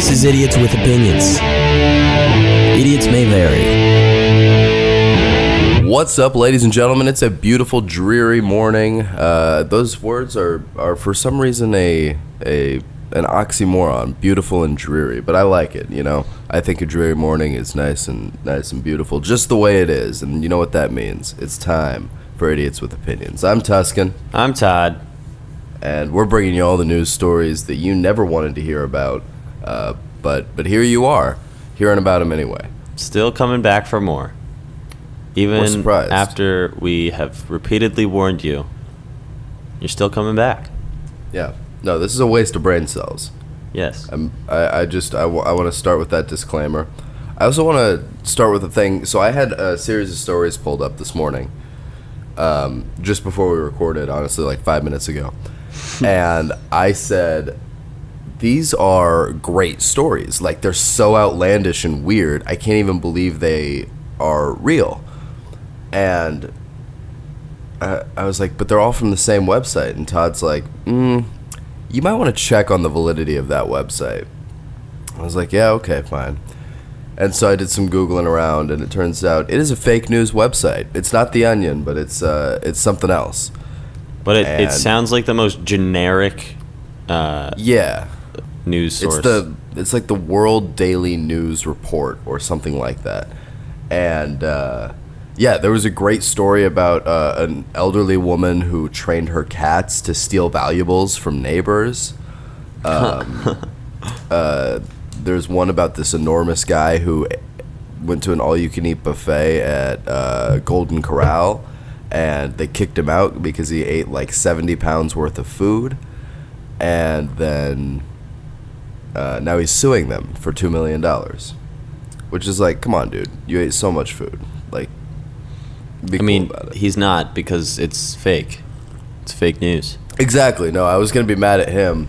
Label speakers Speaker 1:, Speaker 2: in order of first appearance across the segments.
Speaker 1: This is Idiots with Opinions. Idiots may vary.
Speaker 2: What's up, ladies and gentlemen? It's a beautiful, dreary morning. Those words are for some reason an oxymoron, beautiful and dreary, but I like it, you know? I think a dreary morning is nice and beautiful, just the way it is, and you know what that means. It's time for Idiots with Opinions. I'm Tuscan.
Speaker 3: I'm Todd.
Speaker 2: And we're bringing you all the news stories that you never wanted to hear about, but here you are, hearing about them anyway.
Speaker 3: Still coming back for more. Even after we have repeatedly warned you, you're still coming back.
Speaker 2: Yeah. No, this is a waste of brain cells.
Speaker 3: Yes.
Speaker 2: I want to start with that disclaimer. I also want to start with a thing. So I had a series of stories pulled up this morning, just before we recorded, honestly, like 5 minutes ago. And I said, these are great stories. Like, they're so outlandish and weird, I can't even believe they are real. And I was like, but they're all from the same website. And Todd's like, you might want to check on the validity of that website. I was like, yeah, okay, fine. And so I did some Googling around, and it turns out it is a fake news website. It's not The Onion, but it's something else.
Speaker 3: But it sounds like the most generic news source.
Speaker 2: It's like the World Daily News Report or something like that. And there was a great story about an elderly woman who trained her cats to steal valuables from neighbors. There's one about this enormous guy who went to an all-you-can-eat buffet at Golden Corral, and they kicked him out because he ate like 70 pounds worth of food. And then now he's suing them for $2 million. Which is like, come on, dude. You ate so much food. Like, be cool about it.
Speaker 3: He's not, because it's fake. It's fake news.
Speaker 2: Exactly. No, I was going to be mad at him.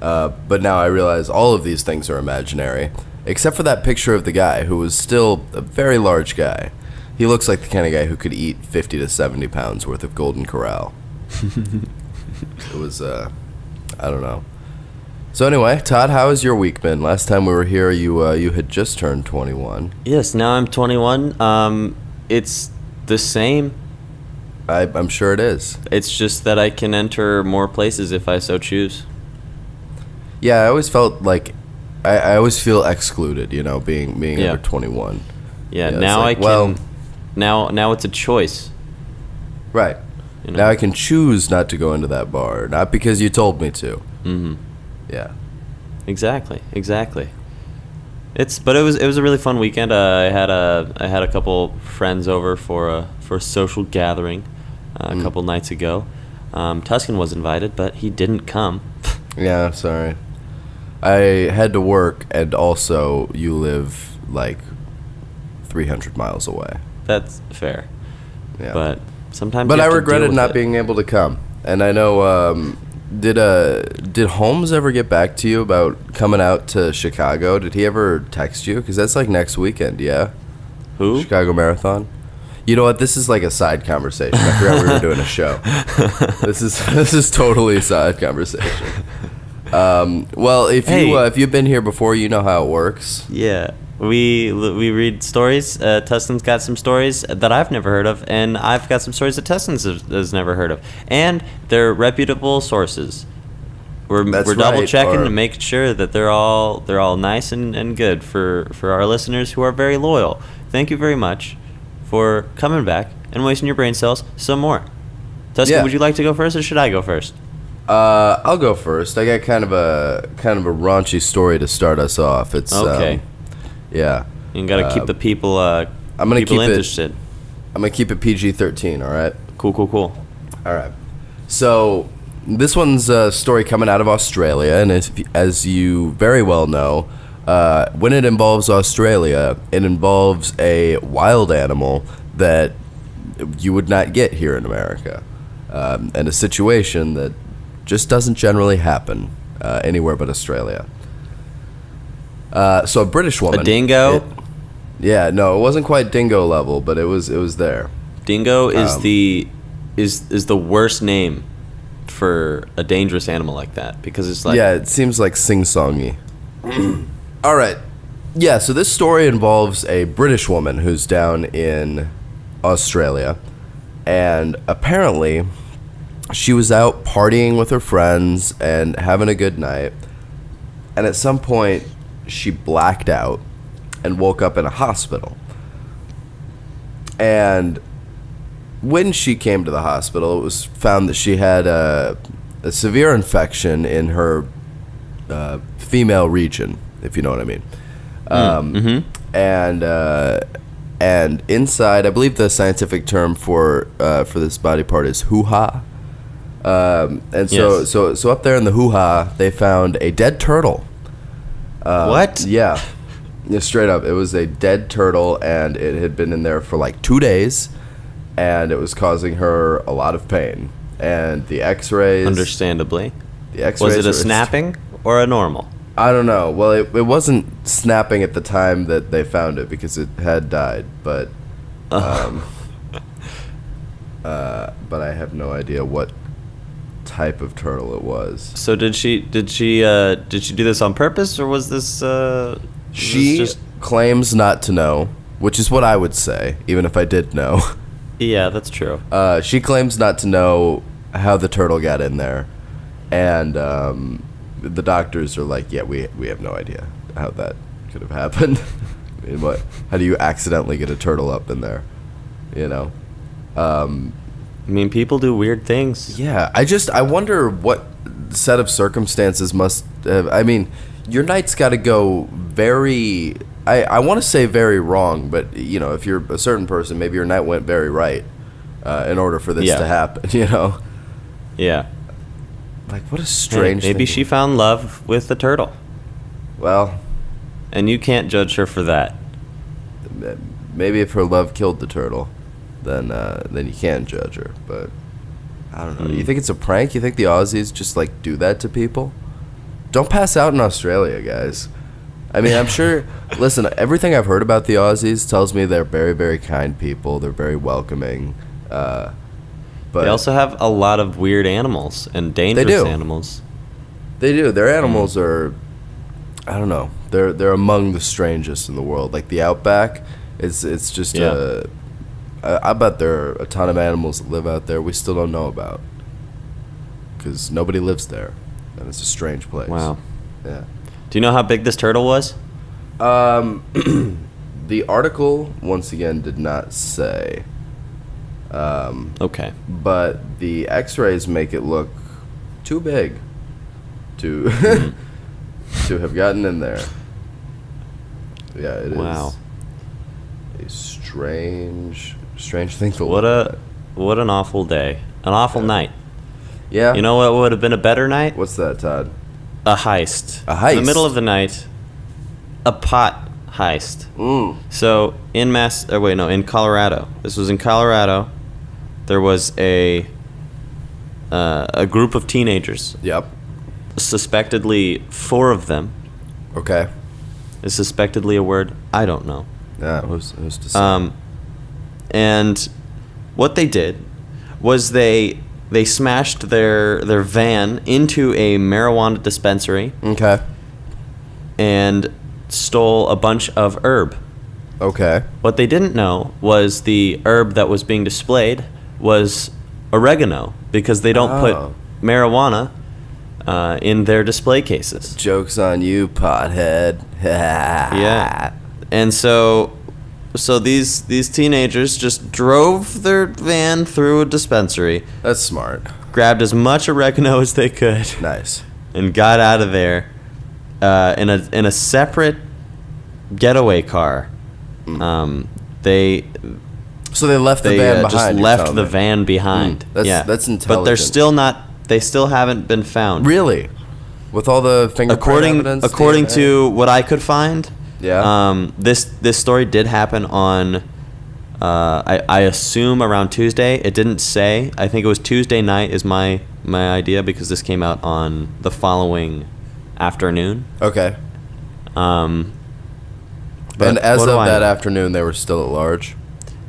Speaker 2: But now I realize all of these things are imaginary. Except for that picture of the guy who was still a very large guy. He looks like the kind of guy who could eat 50 to 70 pounds worth of Golden Corral. It was, I don't know. So anyway, Todd, how has your week been? Last time we were here, you had just turned 21.
Speaker 3: Yes, now I'm 21. It's the same.
Speaker 2: I'm sure it is.
Speaker 3: It's just that I can enter more places if I so choose.
Speaker 2: Yeah, I always felt like I always feel excluded, you know, being over 21.
Speaker 3: Yeah, now like, I can. Well, now it's a choice.
Speaker 2: Right. You know? Now I can choose not to go into that bar, not because you told me to.
Speaker 3: Mm-hmm.
Speaker 2: Yeah.
Speaker 3: Exactly. But it was a really fun weekend. I had a couple friends over for a social gathering a couple nights ago. Tuscan was invited, but he didn't come.
Speaker 2: Yeah, sorry. I had to work, and also you live like 300 miles away.
Speaker 3: That's fair.
Speaker 2: Yeah.
Speaker 3: But sometimes.
Speaker 2: But I regretted not being able to come. And I know. Did Holmes ever get back to you about coming out to Chicago? Did he ever text you? Because that's like next weekend, yeah?
Speaker 3: Who?
Speaker 2: Chicago Marathon. You know what? This is like a side conversation. I forgot we were doing a show. This is totally a side conversation. Well, if you've been here before, you know how it works.
Speaker 3: Yeah. We read stories. Tuscan's got some stories that I've never heard of, and I've got some stories that Tuscan has never heard of, and they're reputable sources. We're double checking to make sure that they're all nice and good for our listeners who are very loyal. Thank you very much for coming back and wasting your brain cells some more. Tuscan, would you like to go first, or should I go first?
Speaker 2: I'll go first. I got kind of a raunchy story to start us off. It's
Speaker 3: okay.
Speaker 2: Yeah.
Speaker 3: You gotta keep the people interested.
Speaker 2: I'm gonna keep it PG-13, all right?
Speaker 3: Cool.
Speaker 2: All right. So this one's a story coming out of Australia, and as you very well know, when it involves Australia, it involves a wild animal that you would not get here in America, and a situation that just doesn't generally happen anywhere but Australia. So a British woman.
Speaker 3: A dingo?
Speaker 2: No, it wasn't quite dingo level, but it was there.
Speaker 3: Dingo is the worst name for a dangerous animal like that, because it's like...
Speaker 2: Yeah, it seems like sing-songy. All right. Yeah, so this story involves a British woman who's down in Australia, and apparently she was out partying with her friends and having a good night, and at some point she blacked out and woke up in a hospital. And when she came to the hospital, it was found that she had a severe infection in her female region, if you know what I mean. And inside, I believe the scientific term for this body part is hoo-ha. And so,
Speaker 3: Yes.
Speaker 2: so up there in the hoo-ha, they found a dead turtle.
Speaker 3: What?
Speaker 2: Yeah. Yeah, straight up. It was a dead turtle, and it had been in there for like 2 days, and it was causing her a lot of pain. And the x-rays...
Speaker 3: Understandably.
Speaker 2: The x-rays
Speaker 3: Was it a
Speaker 2: were-
Speaker 3: snapping or a normal?
Speaker 2: I don't know. Well, it wasn't snapping at the time that they found it because it had died, but but I have no idea what type of turtle it was.
Speaker 3: So did she do this on purpose, or was this
Speaker 2: She
Speaker 3: just...
Speaker 2: claims not to know, which is what I would say, even if I did know.
Speaker 3: Yeah, that's true.
Speaker 2: She claims not to know how the turtle got in there, and the doctors are like, yeah, we have no idea how that could have happened. I mean, how do you accidentally get a turtle up in there? You know?
Speaker 3: I mean, people do weird things.
Speaker 2: Yeah, I wonder what set of circumstances must have... I mean, your night's got to go very... I want to say very wrong, but, you know, if you're a certain person, maybe your night went very right in order for this to happen, you know?
Speaker 3: Yeah.
Speaker 2: Like, what a strange
Speaker 3: Maybe
Speaker 2: thing.
Speaker 3: she found love with the turtle,
Speaker 2: Well,
Speaker 3: and you can't judge her for that.
Speaker 2: maybe if her love killed the turtle, then you can judge her, but I don't know. You think it's a prank? You think the Aussies just, like, do that to people? Don't pass out in Australia, guys. I mean, I'm sure... Listen, everything I've heard about the Aussies tells me they're very, very kind people. They're very welcoming. But
Speaker 3: They also have a lot of weird animals and dangerous
Speaker 2: do.
Speaker 3: animals.
Speaker 2: They do. Their animals are... I don't know. They're among the strangest in the world. Like, the outback, it's just I bet there are a ton of animals that live out there we still don't know about. Because nobody lives there. And it's a strange place.
Speaker 3: Wow.
Speaker 2: Yeah.
Speaker 3: Do you know how big this turtle was?
Speaker 2: The article, once again, did not say.
Speaker 3: Okay.
Speaker 2: But the x-rays make it look too big to to have gotten in there. Yeah, it is.
Speaker 3: Wow.
Speaker 2: A strange thing to look at.
Speaker 3: What an awful day. An awful night.
Speaker 2: Yeah.
Speaker 3: You know what would have been a better night?
Speaker 2: What's that, Todd?
Speaker 3: A heist.
Speaker 2: A heist?
Speaker 3: In the middle of the night, a pot heist. So in Colorado. This was in Colorado. There was a group of teenagers.
Speaker 2: Yep.
Speaker 3: Suspectedly 4 of them.
Speaker 2: Okay.
Speaker 3: Is suspectedly a word? I don't know.
Speaker 2: Yeah, who's to say?
Speaker 3: And what they did was they smashed their van into a marijuana dispensary
Speaker 2: Okay.
Speaker 3: and stole a bunch of herb.
Speaker 2: Okay.
Speaker 3: What they didn't know was the herb that was being displayed was oregano, because they don't
Speaker 2: Oh.
Speaker 3: put marijuana in their display cases.
Speaker 2: Joke's on you, pothead.
Speaker 3: Yeah. And so these teenagers just drove their van through a dispensary,
Speaker 2: That's smart.
Speaker 3: grabbed as much oregano as they could,
Speaker 2: Nice.
Speaker 3: and got out of there in a separate getaway car. They
Speaker 2: So they left the
Speaker 3: they
Speaker 2: van
Speaker 3: just
Speaker 2: behind. you're
Speaker 3: left
Speaker 2: telling
Speaker 3: the
Speaker 2: me.
Speaker 3: van behind.
Speaker 2: That's intelligent.
Speaker 3: But they're still not. They still haven't been found.
Speaker 2: Really? With all the fingerprint evidence?
Speaker 3: According
Speaker 2: DNA?
Speaker 3: to what I could find,
Speaker 2: Yeah.
Speaker 3: this story did happen on, I assume around Tuesday. It didn't say. I think it was Tuesday night is my idea, because this came out on the following afternoon.
Speaker 2: Okay.
Speaker 3: But
Speaker 2: And as
Speaker 3: what
Speaker 2: of
Speaker 3: do I
Speaker 2: that
Speaker 3: know?
Speaker 2: afternoon, they were still at large?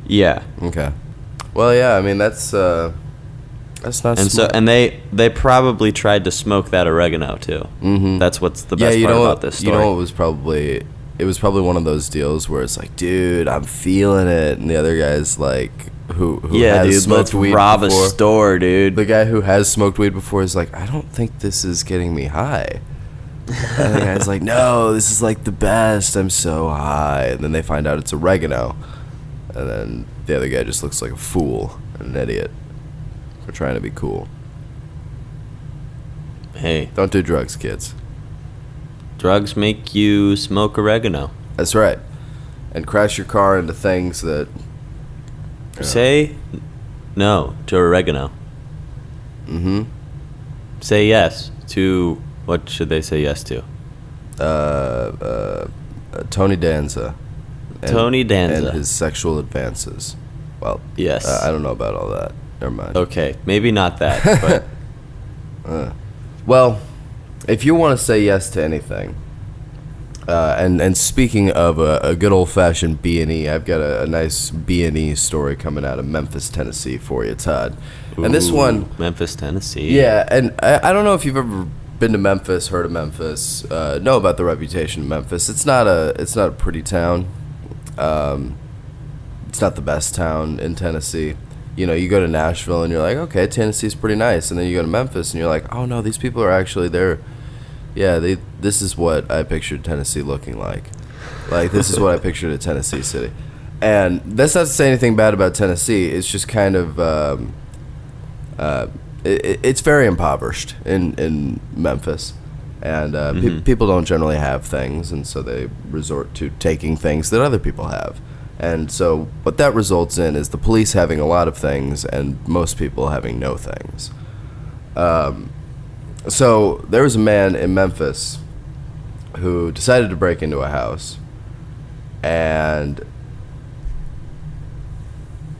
Speaker 3: Yeah.
Speaker 2: Okay. Well, yeah, I mean, that's That's not
Speaker 3: And
Speaker 2: smart.
Speaker 3: they probably tried to smoke that oregano too.
Speaker 2: Mm-hmm.
Speaker 3: That's what's the best part about this story.
Speaker 2: You know, it was probably one of those deals where it's like, dude, I'm feeling it, and the other guy's like, who
Speaker 3: yeah,
Speaker 2: has
Speaker 3: dude,
Speaker 2: smoked
Speaker 3: let's
Speaker 2: weed
Speaker 3: rob
Speaker 2: before.
Speaker 3: a store, dude.
Speaker 2: The guy who has smoked weed before is like, I don't think this is getting me high. And the guy's like, no, this is like the best. I'm so high. And then they find out it's oregano, and then the other guy just looks like a fool and an idiot for trying to be cool.
Speaker 3: Hey,
Speaker 2: Don't do drugs, kids.
Speaker 3: drugs make you smoke oregano.
Speaker 2: That's right. And crash your car into things that...
Speaker 3: Say no to oregano.
Speaker 2: Mm-hmm.
Speaker 3: Say yes to, what should they say yes to?
Speaker 2: Tony Danza.
Speaker 3: Tony Danza.
Speaker 2: And his sexual advances. Well,
Speaker 3: Yes.
Speaker 2: I don't know about all that. Never mind.
Speaker 3: Okay, maybe not that, but
Speaker 2: Well, if you want to say yes to anything, and speaking of a good old-fashioned B&E, I've got a nice B&E story coming out of Memphis, Tennessee for you, Todd. And this
Speaker 3: Ooh,
Speaker 2: one...
Speaker 3: Memphis, Tennessee.
Speaker 2: Yeah, and I don't know if you've ever been to Memphis, heard of Memphis, know about the reputation of Memphis. It's not a pretty town. It's not the best town in Tennessee. You know, you go to Nashville and you're like, okay, Tennessee's pretty nice, and then you go to Memphis and you're like, oh no, these people are actually there. Yeah, this is what I pictured Tennessee looking like. Like, this is what I pictured a Tennessee city. And that's not to say anything bad about Tennessee. It's just kind of it's very impoverished in Memphis, and people don't generally have things, and so they resort to taking things that other people have. And so what that results in is the police having a lot of things and most people having no things. So there was a man in Memphis who decided to break into a house, and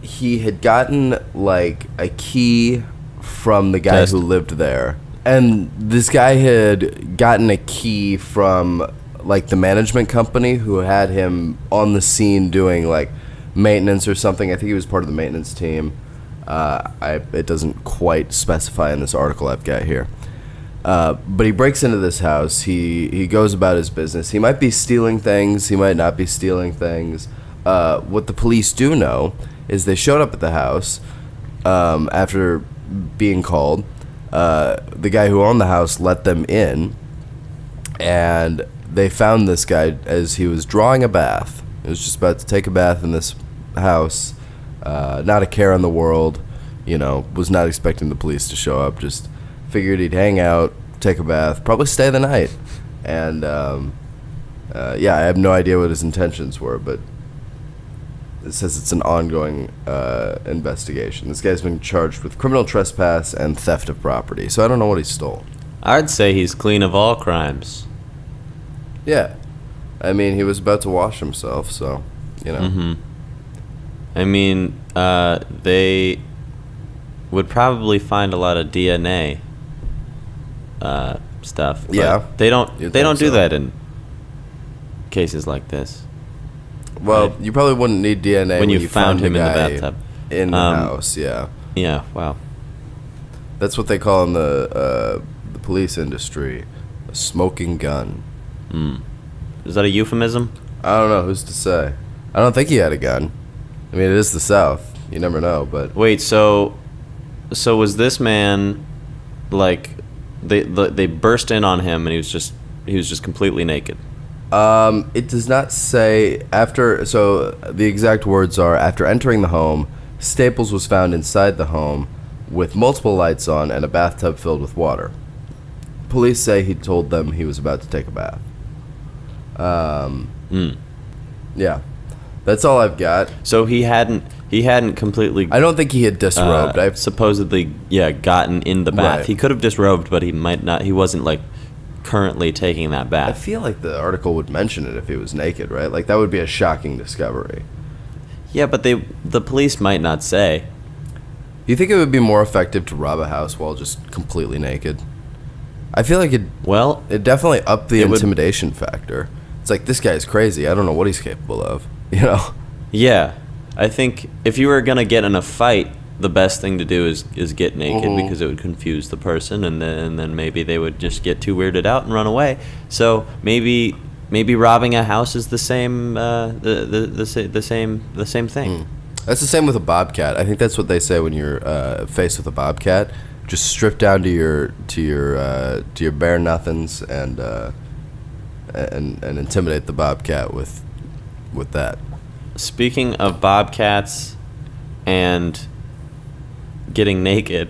Speaker 2: he had gotten like a key from the guy who lived there. And this guy had gotten a key from like the management company who had him on the scene doing like maintenance or something. I think he was part of the maintenance team. It doesn't quite specify in this article I've got here. But he breaks into this house. He goes about his business. He might be stealing things. He might not be stealing things. What the police do know is they showed up at the house after being called. The guy who owned the house let them in, and they found this guy as he was drawing a bath. He was just about to take a bath in this house. Not a care in the world. You know, was not expecting the police to show up. Just figured he'd hang out, take a bath, probably stay the night. And yeah, I have no idea what his intentions were, but it says it's an ongoing investigation. This guy's been charged with criminal trespass and theft of property, so I don't know what he stole.
Speaker 3: I'd say he's clean of all crimes.
Speaker 2: Yeah. I mean, he was about to wash himself, so, you know.
Speaker 3: Mm-hmm. I mean, they would probably find a lot of DNA stuff. But
Speaker 2: Yeah.
Speaker 3: They don't
Speaker 2: You'd
Speaker 3: do
Speaker 2: think so.
Speaker 3: that in cases like this.
Speaker 2: Well, you probably wouldn't need DNA
Speaker 3: When you found him in the
Speaker 2: guy
Speaker 3: bathtub.
Speaker 2: in the house, yeah.
Speaker 3: Yeah, wow.
Speaker 2: That's what they call in the police industry a smoking gun.
Speaker 3: Is that a euphemism?
Speaker 2: I don't know, who's to say? I don't think he had a gun. I mean, it is the South. You never know, but...
Speaker 3: Wait, so was this man, like, they burst in on him and he was just completely naked?
Speaker 2: It does not say after. So the exact words are: after entering the home, Staples was found inside the home with multiple lights on and a bathtub filled with water. Police say he told them he was about to take a bath. Yeah, that's all I've got.
Speaker 3: So he hadn't completely.
Speaker 2: I don't think he had disrobed. I've
Speaker 3: supposedly gotten in the bath.
Speaker 2: Right.
Speaker 3: He could have disrobed, but he might not. He wasn't like currently taking that
Speaker 2: I
Speaker 3: bath.
Speaker 2: feel like the article would mention it if he was naked, right? Like that would be a shocking discovery.
Speaker 3: Yeah, but the police might not say.
Speaker 2: You think it would be more effective to rob a house while just completely naked? I feel like it definitely upped the intimidation factor. It's like, this guy's crazy. I don't know what he's capable of, you know?
Speaker 3: Yeah, I think if you were gonna get in a fight the best thing to do is get naked
Speaker 2: Mhm.
Speaker 3: because it would confuse the person, and then maybe they would just get too weirded out and run away. So maybe robbing a house is the same the same thing.
Speaker 2: That's the same with a bobcat. I think that's what they say when you're faced with a bobcat. Just strip down to your bare nothings and intimidate the bobcat with that.
Speaker 3: Speaking of bobcats and getting naked,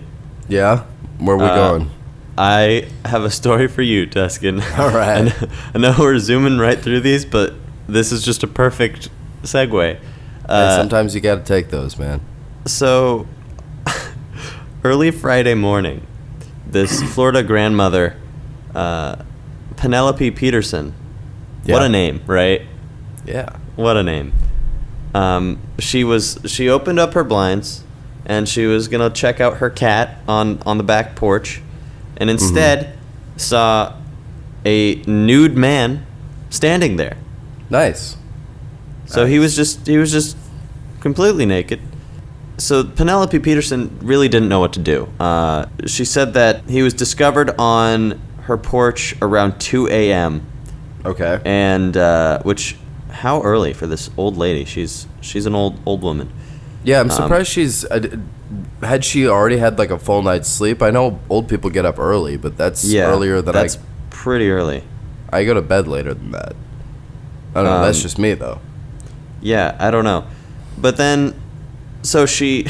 Speaker 2: Yeah, where are we going?
Speaker 3: I have a story for you, Tuscan.
Speaker 2: All right.
Speaker 3: I know we're zooming right through these, but this is just a perfect segue.
Speaker 2: Hey, sometimes you got to take those, man.
Speaker 3: So, early Friday morning, this Florida grandmother, Penelope Peterson, what
Speaker 2: Yeah.
Speaker 3: a name, right?
Speaker 2: Yeah.
Speaker 3: What a name. She opened up her blinds, and she was gonna check out her cat on the back porch, and instead saw a nude man standing there.
Speaker 2: Nice.
Speaker 3: So he was just completely naked. So Penelope Peterson really didn't know what to do. She said that he was discovered on her porch around 2 a.m.
Speaker 2: Okay.
Speaker 3: and which, how early for this old lady? She's an old woman.
Speaker 2: Yeah, I'm surprised she's. Had she already had like a full night's sleep? I know old people get up early, but that's earlier than
Speaker 3: that's pretty early.
Speaker 2: I go to bed later than that. I don't know. That's just me though.
Speaker 3: Yeah, I don't know. But then, so she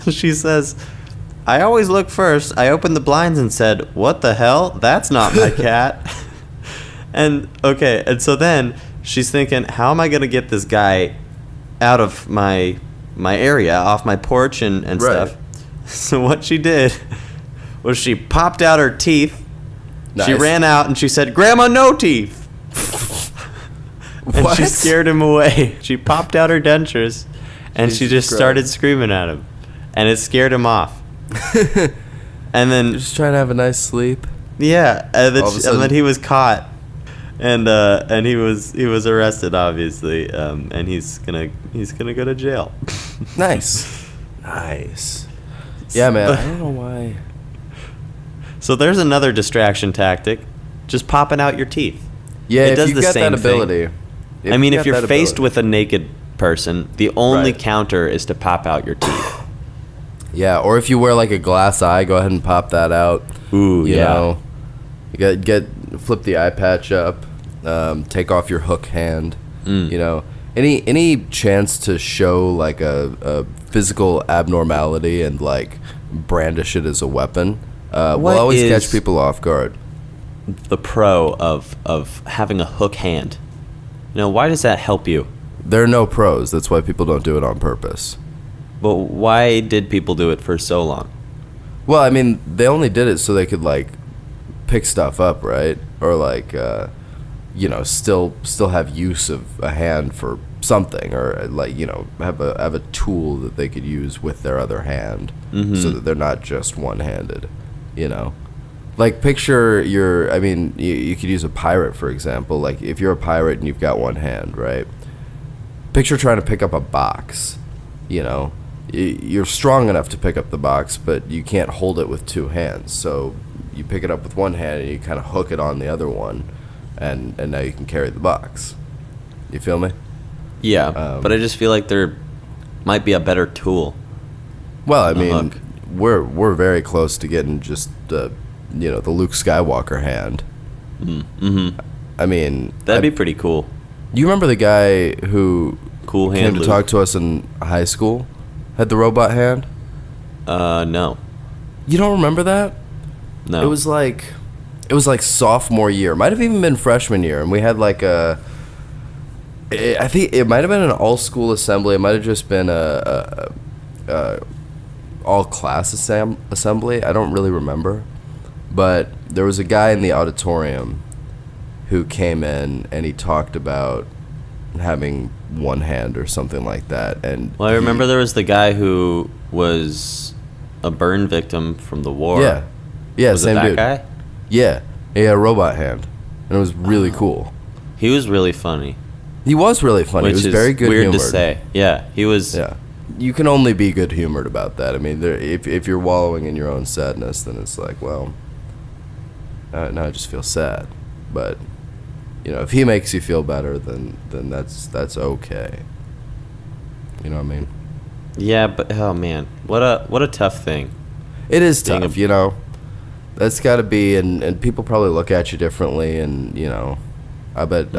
Speaker 3: she says, I always look first. I opened the blinds and said, what the hell? That's not my cat. And so then she's thinking, how am I going to get this guy out of my area, off my porch and
Speaker 2: Right.
Speaker 3: stuff? So what she did was she popped out her teeth. She
Speaker 2: Nice.
Speaker 3: ran out and she said, Grandma, no teeth. And
Speaker 2: What?
Speaker 3: she scared him away. She popped out her dentures, and she
Speaker 2: Jesus
Speaker 3: just started
Speaker 2: Christ.
Speaker 3: screaming at him, and it scared him off. And then
Speaker 2: Just trying to have a nice sleep.
Speaker 3: yeah,
Speaker 2: All of a sudden-
Speaker 3: and then he was caught, and he was arrested, obviously, and he's gonna go to jail.
Speaker 2: Nice. Nice. Yeah, man. I don't know why.
Speaker 3: So there's another distraction tactic, just popping out your teeth.
Speaker 2: Yeah,
Speaker 3: It
Speaker 2: if
Speaker 3: does
Speaker 2: you've
Speaker 3: the
Speaker 2: got
Speaker 3: same
Speaker 2: that
Speaker 3: thing.
Speaker 2: ability.
Speaker 3: I mean, if
Speaker 2: got
Speaker 3: you're
Speaker 2: that
Speaker 3: faced
Speaker 2: ability.
Speaker 3: with a naked person, the only
Speaker 2: Right.
Speaker 3: counter is to pop out your teeth.
Speaker 2: Yeah, or if you wear like a glass eye, go ahead and pop that out.
Speaker 3: Ooh,
Speaker 2: You
Speaker 3: yeah.
Speaker 2: know, you flip the eye patch up, take off your hook hand. You know, any chance to show like a physical abnormality and like brandish it as a weapon will
Speaker 3: What
Speaker 2: always
Speaker 3: is-
Speaker 2: catch people off guard.
Speaker 3: The pro of having a hook hand. You know, why does that help you?
Speaker 2: There are no pros. That's why people don't do it on purpose.
Speaker 3: But why did people do it for so long?
Speaker 2: Well, I mean, they only did it so they could like pick stuff up, right? Or like, you know, still have use of a hand for something, or like, you know, have a tool that they could use with their other hand, so that they're not just one-handed. You know, like picture I mean, you could use a pirate for example. Like if you're a pirate and you've got one hand, right? Picture trying to pick up a box. You know, you're strong enough to pick up the box, but you can't hold it with two hands. So you pick it up with one hand and you kind of hook it on the other one, and now you can carry the box. You feel me?
Speaker 3: Yeah, but I just feel like there might be a better tool.
Speaker 2: Well, I
Speaker 3: A
Speaker 2: mean,
Speaker 3: hook.
Speaker 2: we're very close to getting just you know, the Luke Skywalker hand. I mean,
Speaker 3: That'd be pretty cool.
Speaker 2: you remember the guy who
Speaker 3: Cool
Speaker 2: came
Speaker 3: hand
Speaker 2: to
Speaker 3: Luke.
Speaker 2: talk to us in high school? Had the robot hand?
Speaker 3: No.
Speaker 2: You don't remember that?
Speaker 3: No.
Speaker 2: It was like sophomore year. Might have even been freshman year, and we had like I think it might have been an all school assembly. It might have just been a all class assembly. I don't really remember, but there was a guy in the auditorium who came in and he talked about having one hand or something like that. And
Speaker 3: Well, I remember there was the guy who was a burn victim from the war.
Speaker 2: yeah,
Speaker 3: Was
Speaker 2: same
Speaker 3: it that
Speaker 2: dude.
Speaker 3: guy?
Speaker 2: Yeah, he had a robot hand, and it was really cool.
Speaker 3: He was really funny.
Speaker 2: He was really funny.
Speaker 3: Which
Speaker 2: He was
Speaker 3: is
Speaker 2: very good
Speaker 3: weird
Speaker 2: humored.
Speaker 3: to say. Yeah, he was.
Speaker 2: Yeah. you can only be good humored about that. I mean, if you're wallowing in your own sadness, then it's like, well, now I just feel sad. But if he makes you feel better, then that's okay. You know what I mean?
Speaker 3: Yeah, but oh man, what a tough thing.
Speaker 2: It is tough, That's got to be, and people probably look at you differently, and I bet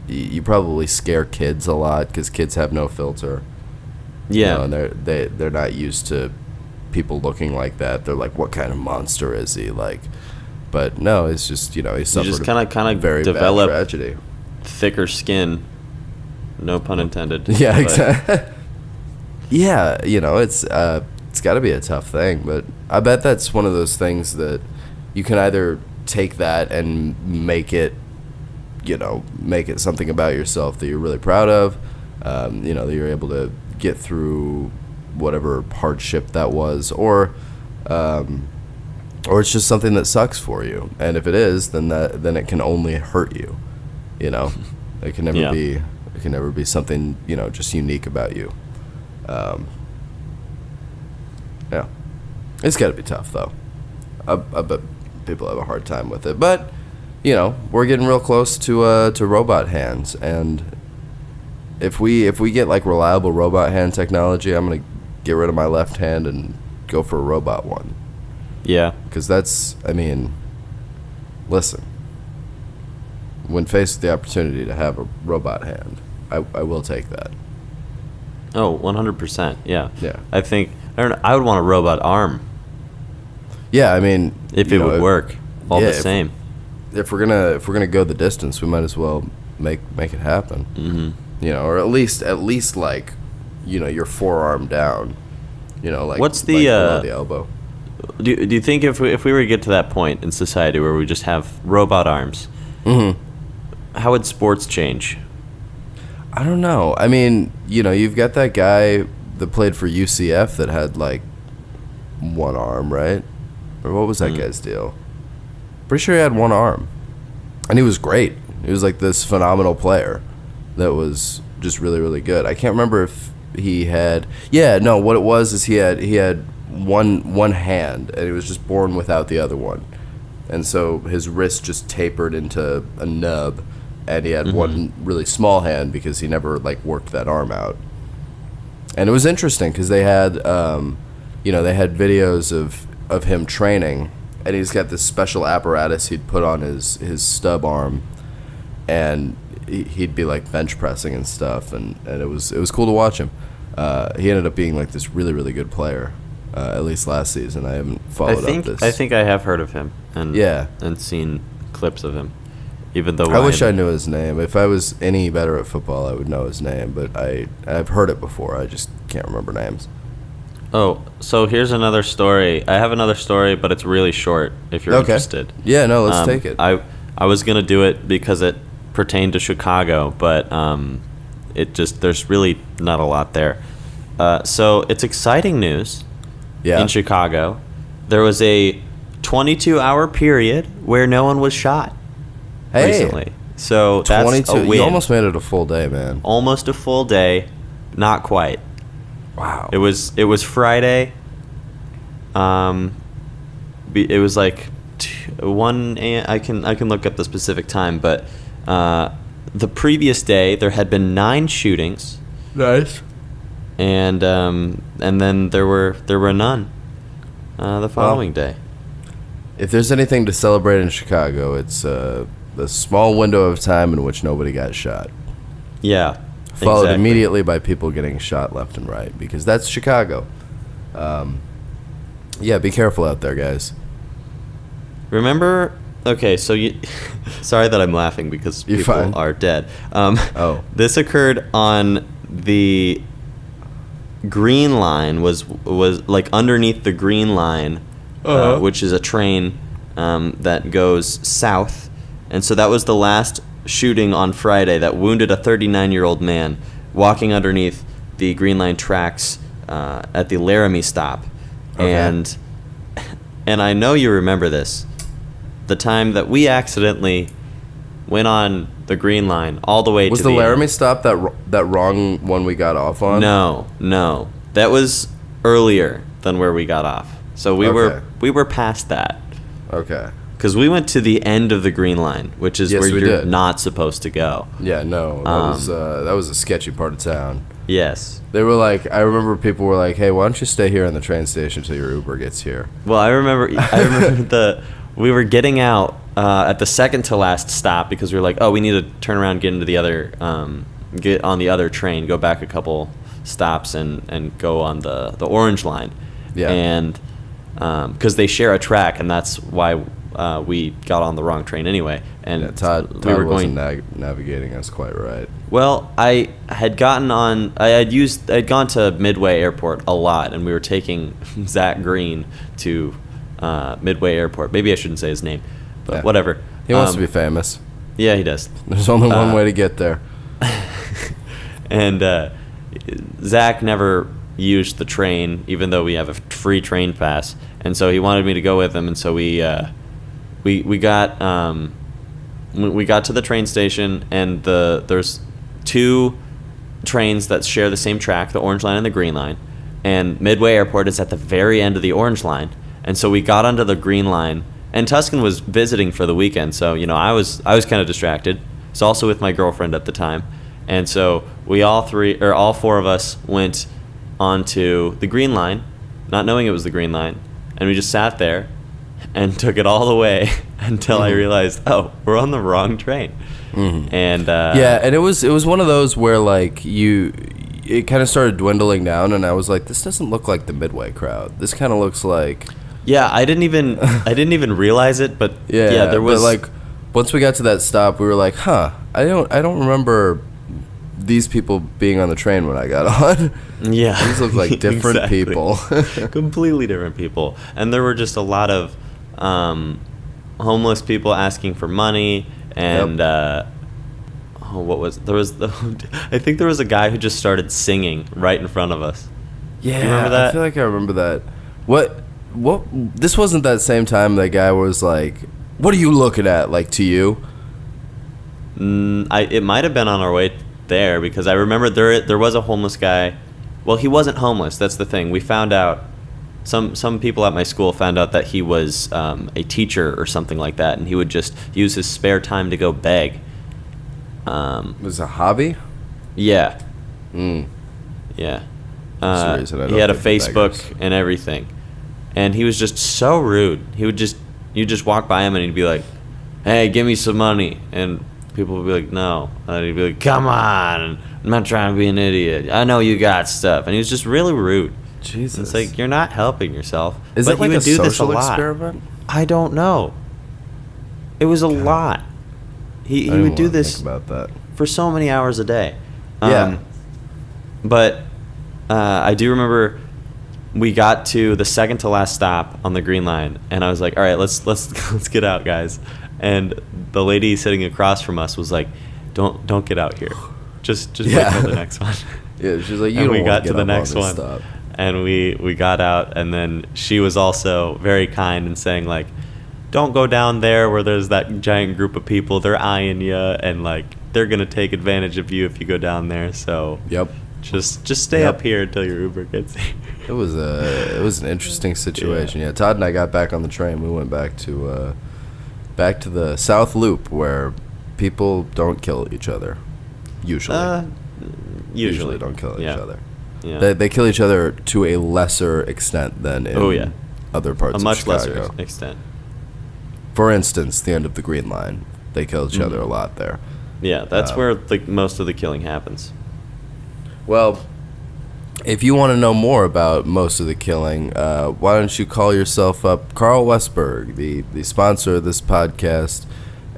Speaker 2: you probably scare kids a lot because kids have no filter.
Speaker 3: Yeah,
Speaker 2: and they're not used to people looking like that. They're like, what kind of monster is he like? But no, it's just he suffered
Speaker 3: just kind of
Speaker 2: very
Speaker 3: develop
Speaker 2: bad tragedy,
Speaker 3: thicker skin. No pun intended.
Speaker 2: Yeah, exactly. Yeah, it's got to be a tough thing, but I bet that's one of those things that you can either take that and make it something about yourself that you're really proud of, that you're able to get through whatever hardship that was, or it's just something that sucks for you. And if it is, then it can only hurt you. It can never be something just unique about you. Yeah, it's got to be tough though. I bet people have a hard time with it, but we're getting real close to robot hands, and if we get like reliable robot hand technology, I'm gonna get rid of my left hand and go for a robot one.
Speaker 3: Yeah,
Speaker 2: because listen, when faced with the opportunity to have a robot hand, I will take that.
Speaker 3: Oh, 100%. Yeah.
Speaker 2: Yeah.
Speaker 3: I think I would want a robot arm.
Speaker 2: Yeah, I mean,
Speaker 3: if it would work, the same.
Speaker 2: If we're gonna go the distance, we might as well make it happen. Mm-hmm. Or at least like, your forearm down. Like
Speaker 3: what's the
Speaker 2: below the elbow.
Speaker 3: Do you think if we were to get to that point in society where we just have robot arms, how would sports change?
Speaker 2: I don't know. I mean, you've got that guy that played for UCF that had like one arm, right? Or what was that guy's deal? Pretty sure he had one arm, and he was great. He was like this phenomenal player that was just really, really good. I can't remember if he had. Yeah, no. What it was is he had one hand, and he was just born without the other one, and so his wrist just tapered into a nub, and he had one really small hand because he never like worked that arm out. And it was interesting because they had, they had videos of him training, and he's got this special apparatus he'd put on his stub arm, and he'd be like bench pressing and stuff, and it was cool to watch him. He ended up being like this really, really good player, at least last season. I haven't followed up this.
Speaker 3: I think I have heard of him, and seen clips of him. Even though
Speaker 2: I wish I knew his name. If I was any better at football, I would know his name, but I've heard it before. I just can't remember names.
Speaker 3: Oh, so here's another story. I have another story, but it's really short if you're interested.
Speaker 2: Yeah, no, let's take it.
Speaker 3: I was going to do it because it pertained to Chicago, but there's really not a lot there. So it's exciting news in Chicago. There was a 22-hour period where no one was shot. Recently. So that's
Speaker 2: 22.
Speaker 3: a win.
Speaker 2: You almost made it a full day, man.
Speaker 3: Almost a full day. Not quite.
Speaker 2: Wow.
Speaker 3: It was Friday. It was like 1 a.m. I can look up the specific time, but the previous day there had been 9 shootings.
Speaker 2: Nice.
Speaker 3: And then there were none the following day.
Speaker 2: If there's anything to celebrate in Chicago, it's the small window of time in which nobody got shot.
Speaker 3: Yeah.
Speaker 2: Followed immediately by people getting shot left and right, because that's Chicago. Yeah, be careful out there, guys.
Speaker 3: Remember? Okay, so sorry that I'm laughing because
Speaker 2: You're
Speaker 3: people
Speaker 2: fine.
Speaker 3: are dead.
Speaker 2: This
Speaker 3: occurred on the Green Line, was like underneath the Green Line, which is a train that goes south. And so that was the last shooting on Friday that wounded a 39-year-old man walking underneath the Green Line tracks at the Laramie stop.
Speaker 2: Okay.
Speaker 3: And I know you remember this. The time that we accidentally went on the Green Line all the way
Speaker 2: Was
Speaker 3: to
Speaker 2: the
Speaker 3: the
Speaker 2: Laramie
Speaker 3: end.
Speaker 2: stop that wrong one we got off on?
Speaker 3: No. That was earlier than where we got off. So we were past that.
Speaker 2: Okay.
Speaker 3: Because we went to the end of the Green Line, which is
Speaker 2: Yes,
Speaker 3: where
Speaker 2: we
Speaker 3: you're
Speaker 2: did.
Speaker 3: not supposed to go.
Speaker 2: Yeah, no, that was a sketchy part of town.
Speaker 3: Yes.
Speaker 2: They were like, I remember people were like, "Hey, why don't you stay here in the train station until your Uber gets here?"
Speaker 3: Well, I remember we were getting out at the second to last stop because we were like, oh, we need to turn around, get into the other, get on the other train, go back a couple stops, and go on the Orange Line.
Speaker 2: Yeah.
Speaker 3: And because they share a track, and that's why we got on the wrong train anyway. And
Speaker 2: Yeah, Todd wasn't navigating us quite right.
Speaker 3: Well, I had gone to Midway Airport a lot, and we were taking Zack Greene to Midway Airport. Maybe I shouldn't say his name, but
Speaker 2: Yeah.
Speaker 3: whatever.
Speaker 2: He wants to be famous.
Speaker 3: Yeah, he does.
Speaker 2: There's only one way to get there.
Speaker 3: And Zach never used the train, even though we have a free train pass, and so he wanted me to go with him. And so we got to the train station, and there's two trains that share the same track, the Orange Line and the Green Line, and Midway Airport is at the very end of the Orange Line. And so we got onto the Green Line, and Tuscan was visiting for the weekend, so I was kind of distracted. I was also with my girlfriend at the time, and so all four of us went onto the Green Line, not knowing it was the Green Line, and we just sat there and took it all the way until I realized, oh, we're on the wrong train.
Speaker 2: Mm-hmm.
Speaker 3: And
Speaker 2: yeah, and it was one of those where like it kind of started dwindling down, and I was like, this doesn't look like the Midway crowd. This kind of looks like.
Speaker 3: Yeah, I didn't even realize it, but yeah, there was
Speaker 2: But like once we got to that stop, we were like, huh, I don't remember these people being on the train when I got on.
Speaker 3: Yeah,
Speaker 2: These look like different
Speaker 3: exactly.
Speaker 2: people.
Speaker 3: Completely different people. And there were just a lot of homeless people asking for money, and I think there was a guy who just started singing right in front of us.
Speaker 2: Yeah,
Speaker 3: you remember that?
Speaker 2: I feel like I remember that. What this wasn't that same time that guy was like, what are you looking at, like, to you?
Speaker 3: It might have been on our way there, because I remember there was a homeless guy. Well, he wasn't homeless. That's the thing. We found out, some people at my school found out that he was a teacher or something like that, and he would just use his spare time to go beg.
Speaker 2: It was a hobby?
Speaker 3: Yeah.
Speaker 2: Mm.
Speaker 3: Yeah.
Speaker 2: That's the reason I don't
Speaker 3: He had a
Speaker 2: think of
Speaker 3: Facebook
Speaker 2: beggars.
Speaker 3: and everything. And he was just so rude. You'd just walk by him and he'd be like, hey, give me some money. And people would be like, no. And he'd be like, come on. I'm not trying to be an idiot. I know you got stuff. And he was just really rude.
Speaker 2: Jesus.
Speaker 3: It's like, you're not helping yourself.
Speaker 2: Is
Speaker 3: But
Speaker 2: it like
Speaker 3: he
Speaker 2: a
Speaker 3: would do this a
Speaker 2: social
Speaker 3: lot.
Speaker 2: experiment?
Speaker 3: I don't know. It was a lot. He
Speaker 2: I didn't
Speaker 3: would do
Speaker 2: wanna
Speaker 3: this
Speaker 2: think about that.
Speaker 3: for so many hours a day.
Speaker 2: Yeah.
Speaker 3: But I do remember we got to the second to last stop on the Green Line, and I was like, all right, let's get out, guys. And the lady sitting across from us was like, don't get out here. Just wait till the next one.
Speaker 2: Yeah, she's like, you
Speaker 3: And
Speaker 2: don't
Speaker 3: we
Speaker 2: want
Speaker 3: got
Speaker 2: to
Speaker 3: to
Speaker 2: get
Speaker 3: the
Speaker 2: up
Speaker 3: next
Speaker 2: on this
Speaker 3: one.
Speaker 2: stop.
Speaker 3: And we got out, and then she was also very kind and saying, like, don't go down there where there's that giant group of people. They're eyeing you, and like they're gonna take advantage of you if you go down there. So
Speaker 2: Yep.
Speaker 3: just stay
Speaker 2: Yep.
Speaker 3: up here until your Uber gets here.
Speaker 2: It was an interesting situation. Yeah. Todd and I got back on the train. We went back to the South Loop, where people don't kill each other. Usually. Usually don't kill each other.
Speaker 3: Yeah.
Speaker 2: They kill each other to a lesser extent than in other parts
Speaker 3: a
Speaker 2: of
Speaker 3: much
Speaker 2: Chicago.
Speaker 3: lesser extent.
Speaker 2: For instance, the end of the Green Line. They kill each other a lot there.
Speaker 3: Yeah, that's where most of the killing happens.
Speaker 2: Well, if you want to know more about most of the killing, why don't you call yourself up Carl Westberg, the sponsor of this podcast,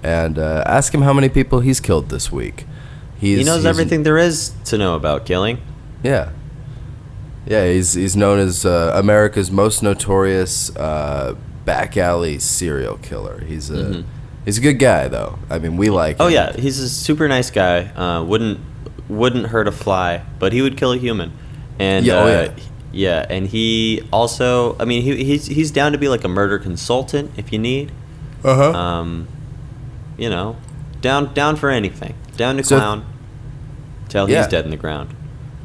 Speaker 2: and ask him how many people he's killed this week.
Speaker 3: He knows everything there is to know about killing.
Speaker 2: Yeah. Yeah, he's known as America's most notorious back alley serial killer. He's a good guy, though. I mean, we like him.
Speaker 3: Oh yeah, he's a super nice guy. Wouldn't hurt a fly, but he would kill a human. And yeah, and he also, I mean, he's down to be like a murder consultant if you need.
Speaker 2: Uh-huh.
Speaker 3: down for anything. Down to clown till he's dead in the ground.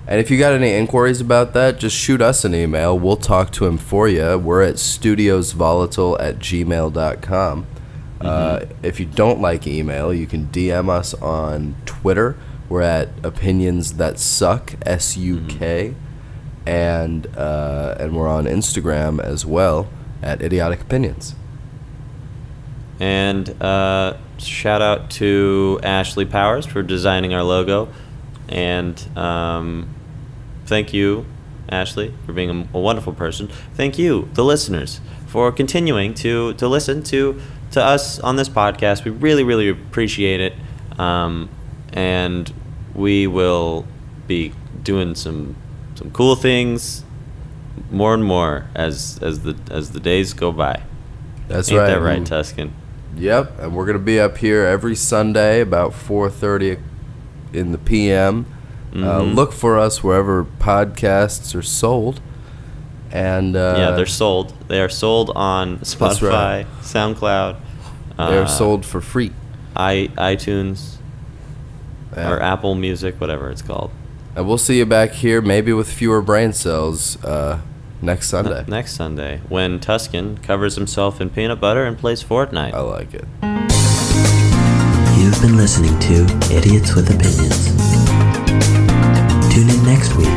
Speaker 2: And if you got any inquiries about that, just shoot us an email. We'll talk to him for you. We're at studiosvolatile@gmail.com. If you don't like email, you can DM us on Twitter. We're at Opinions That Suck, SUK. And we're on Instagram as well at Idiotic Opinions.
Speaker 3: And shout out to Ashley Powers for designing our logo. And thank you, Ashley, for being a wonderful person. Thank you, the listeners, for continuing to listen to us on this podcast. We really, really appreciate it. And we will be doing some cool things more and more as the days go by.
Speaker 2: That's
Speaker 3: Ain't
Speaker 2: right.
Speaker 3: that right, Tuscan?
Speaker 2: Yep, and we're going to be up here every Sunday about 4:30 in the PM. Look for us wherever podcasts are sold. And
Speaker 3: they're sold. They are sold on Spotify,
Speaker 2: right.
Speaker 3: SoundCloud.
Speaker 2: They're sold for free.
Speaker 3: iTunes or Apple Music, whatever it's called.
Speaker 2: And we'll see you back here, maybe with fewer brain cells, next Sunday.
Speaker 3: Next Sunday, when Tuscan covers himself in peanut butter and plays Fortnite.
Speaker 2: I like it.
Speaker 1: You've been listening to Idiots with Opinions. Tune in next week